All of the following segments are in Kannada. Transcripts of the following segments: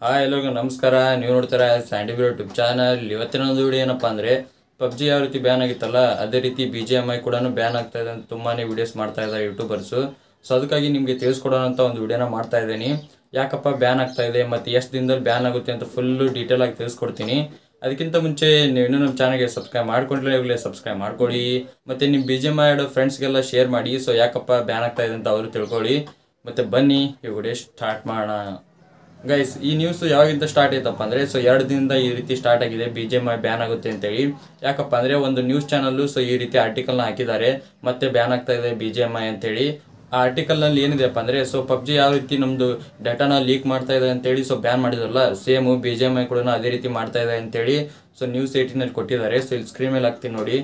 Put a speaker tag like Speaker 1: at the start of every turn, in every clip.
Speaker 1: ಹಾಯ್ ಎಲ್ಲರಿಗೂ ನಮಸ್ಕಾರ. ನೀವು ನೋಡ್ತಾರೆ ಸ್ಯಾಂಡಿಬ್ರೋ ಯೂಟ್ಯೂಬ್ ಚಾನಲ್. ಇವತ್ತಿನ ಒಂದು ವಿಡಿಯೋ ಏನಪ್ಪ ಅಂದರೆ ಪಬ್ಜಿ ಯಾವ ರೀತಿ ಬ್ಯಾನ್ ಆಗಿತ್ತಲ್ಲ ಅದೇ ರೀತಿ BGMI ಕೂಡ ಬ್ಯಾನ್ ಆಗ್ತಾ ಇದೆ ಅಂತ ತುಂಬಾ ವಿಡಿಯೋಸ್ ಮಾಡ್ತಾ ಇದ್ದಾರೆ ಯೂಟ್ಯೂಬರ್ಸು. ಸೊ ಅದಕ್ಕಾಗಿ ನಿಮಗೆ ತಿಳಿಸ್ಕೊಡೋಣ ಅಂತ ಒಂದು ವಿಡಿಯೋನ ಮಾಡ್ತಾ ಇದ್ದೀನಿ. ಯಾಕಪ್ಪ ಬ್ಯಾನ್ ಆಗ್ತಾ ಇದೆ ಮತ್ತು ಎಷ್ಟು ದಿನದಲ್ಲಿ ಬ್ಯಾನ್ ಆಗುತ್ತೆ ಅಂತ ಫುಲ್ಲು ಡೀಟೇಲ್ ಆಗಿ ತಿಳಿಸ್ಕೊಡ್ತೀನಿ. ಅದಕ್ಕಿಂತ ಮುಂಚೆ ನೀವು ಇನ್ನೂ ನಮ್ಮ ಚಾನಲ್ಗೆ ಸಬ್ಸ್ಕ್ರೈಬ್ ಮಾಡ್ಕೊಂಡ್ರೆ ಇವಾಗಲೇ ಸಬ್ಸ್ಕ್ರೈಬ್ ಮಾಡ್ಕೊಳ್ಳಿ ಮತ್ತು ನಿಮ್ಮ BGMI ಆಡೋ ಫ್ರೆಂಡ್ಸ್ಗೆಲ್ಲ ಶೇರ್ ಮಾಡಿ. ಸೊ ಯಾಕಪ್ಪ ಬ್ಯಾನ್ ಆಗ್ತಾ ಇದೆ ಅಂತ ಅವರು ತಿಳ್ಕೊಳ್ಳಿ. ಮತ್ತು ಬನ್ನಿ ಈ ವಿಡಿಯೋ ಸ್ಟಾರ್ಟ್ ಮಾಡೋಣ. ಗೈಸ್, ಈ ನ್ಯೂಸ್ ಯಾವಾಗಿಂದ ಸ್ಟಾರ್ಟ್ ಆಯ್ತಪ್ಪ ಅಂದರೆ ಎರಡು ದಿನದಿಂದ ಈ ರೀತಿ ಸ್ಟಾರ್ಟ್ ಆಗಿದೆ BGMI ಬ್ಯಾನ್ ಆಗುತ್ತೆ ಅಂತೇಳಿ. ಯಾಕಪ್ಪ ಅಂದರೆ ಒಂದು ನ್ಯೂಸ್ ಚಾನಲ್ಲು ಈ ರೀತಿ ಆರ್ಟಿಕಲ್ನ ಹಾಕಿದ್ದಾರೆ, ಮತ್ತೆ ಬ್ಯಾನ್ ಆಗ್ತಾ ಇದೆ BGMI ಅಂತೇಳಿ. ಆ ಆರ್ಟಿಕಲ್ನಲ್ಲಿ ಏನಿದೆಪ್ಪ ಅಂದರೆ ಪಬ್ಜಿ ಯಾವ ರೀತಿ ನಮ್ಮದು ಡೇಟಾನ ಲೀಕ್ ಮಾಡ್ತಾ ಇದೆ ಅಂತೇಳಿ ಬ್ಯಾನ್ ಮಾಡಿದ್ರಲ್ಲ, ಸೇಮು BGMI ಕೂಡ ಅದೇ ರೀತಿ ಮಾಡ್ತಾ ಇದೆ ಅಂತೇಳಿ ನ್ಯೂಸ್ 18ನಲ್ಲಿ ಕೊಟ್ಟಿದ್ದಾರೆ. ಇಲ್ಲಿ ಸ್ಕ್ರೀನ್ ಮೇಲೆ ಹಾಕ್ತೀನಿ ನೋಡಿ.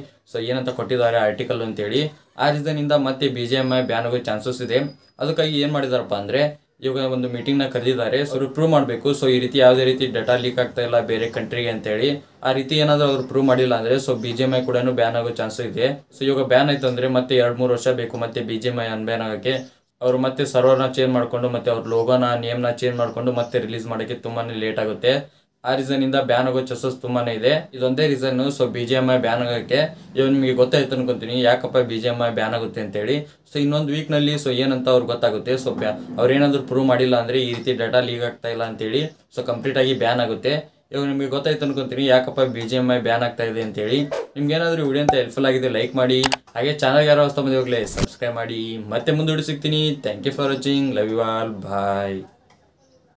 Speaker 1: ಏನಂತ ಕೊಟ್ಟಿದ್ದಾರೆ ಆರ್ಟಿಕಲ್ ಅಂತೇಳಿ. ಆ ರೀಸನಿಂದ ಮತ್ತೆ BGMI ಬ್ಯಾನ್ ಆಗೋ ಚಾನ್ಸಸ್ ಇದೆ. ಅದಕ್ಕಾಗಿ ಏನು ಮಾಡಿದಾರಪ್ಪ ಅಂದರೆ ಇವಾಗ ಒಂದು ಮೀಟಿಂಗ್ನ ಕರೆದಿದ್ದಾರೆ. ಪ್ರೂವ್ ಮಾಡಬೇಕು ಈ ರೀತಿ ಯಾವುದೇ ರೀತಿ ಡೇಟಾ ಲೀಕ್ ಆಗ್ತಾ ಇಲ್ಲ ಬೇರೆ ಕಂಟ್ರಿಗೆ ಅಂತೇಳಿ. ಆ ರೀತಿ ಏನಾದರೂ ಅವ್ರು ಪ್ರೂವ್ ಮಾಡಿಲ್ಲ ಅಂದರೆ BGMI ಕೂಡ ಬ್ಯಾನ್ ಆಗೋ ಚಾನ್ಸಸ್ ಇದೆ. ಇವಾಗ ಬ್ಯಾನ್ ಆಯ್ತು ಅಂದರೆ ಮತ್ತೆ 2-3 ವರ್ಷ ಬೇಕು ಮತ್ತೆ BGMI ಅನ್ಬ್ಯಾನ್ ಆಗೋಕ್ಕೆ. ಅವರು ಮತ್ತೆ ಸರ್ವರ್ನ ಚೇಂಜ್ ಮಾಡಿಕೊಂಡು ಮತ್ತೆ ಅವ್ರ ಲೋಗೋನ ನೇಮ್ನ ಚೇಂಜ್ ಮಾಡಿಕೊಂಡು ಮತ್ತೆ ರಿಲೀಸ್ ಮಾಡೋಕ್ಕೆ ತುಂಬಾ ಲೇಟ್ ಆಗುತ್ತೆ. ಆ ರೀಸನಿಂದ ಬ್ಯಾನ್ ಆಗೋ ಚಾನ್ಸಸ್ ತುಂಬಾ ಇದೆ. ಇದೊಂದೇ ರೀಸನ್ನು BGMI ಬ್ಯಾನ್ ಆಗೋಕ್ಕೆ. ಇವಾಗ ನಿಮಗೆ ಗೊತ್ತಾಯ್ತು ಅನ್ಕೊಂತೀನಿ ಯಾಕಪ್ಪ BGMI ಬ್ಯಾನ್ ಆಗುತ್ತೆ ಅಂತೇಳಿ. ಇನ್ನೊಂದು ವೀಕ್ನಲ್ಲಿ ಏನಂತ ಅವ್ರಿಗೆ ಗೊತ್ತಾಗುತ್ತೆ. ಅವ್ರು ಏನಾದರೂ ಪ್ರೂವ್ ಮಾಡಿಲ್ಲ ಅಂದರೆ ಈ ರೀತಿ ಡೇಟಾ ಲೀಕ್ ಆಗ್ತಾ ಇಲ್ಲ ಅಂತೇಳಿ ಕಂಪ್ಲೀಟಾಗಿ ಬ್ಯಾನ್ ಆಗುತ್ತೆ. ಇವಾಗ ನಿಮಗೆ ಗೊತ್ತಾಯ್ತು ಅನ್ಕೊಂತೀನಿ ಯಾಕಪ್ಪ BGMI ಬ್ಯಾನ್ ಆಗ್ತಾ ಇದೆ ಅಂತೇಳಿ. ನಿಮ್ಗೆ ಏನಾದರೂ ವಿಡಿಯೋ ಅಂತ ಹೆಲ್ಪ್ಫುಲ್ ಆಗಿದೆ ಲೈಕ್ ಮಾಡಿ, ಹಾಗೆ ಚಾನಲ್ಗೆ ಯಾರೋ ಹೊಸ ಬಂದಿವಾಗಲೇ ಸಬ್ಸ್ಕ್ರೈಬ್ ಮಾಡಿ. ಮತ್ತೆ ಮುಂದೂಡಿ ಸಿಗ್ತೀನಿ. Thank you for watching. Love you all. Bye.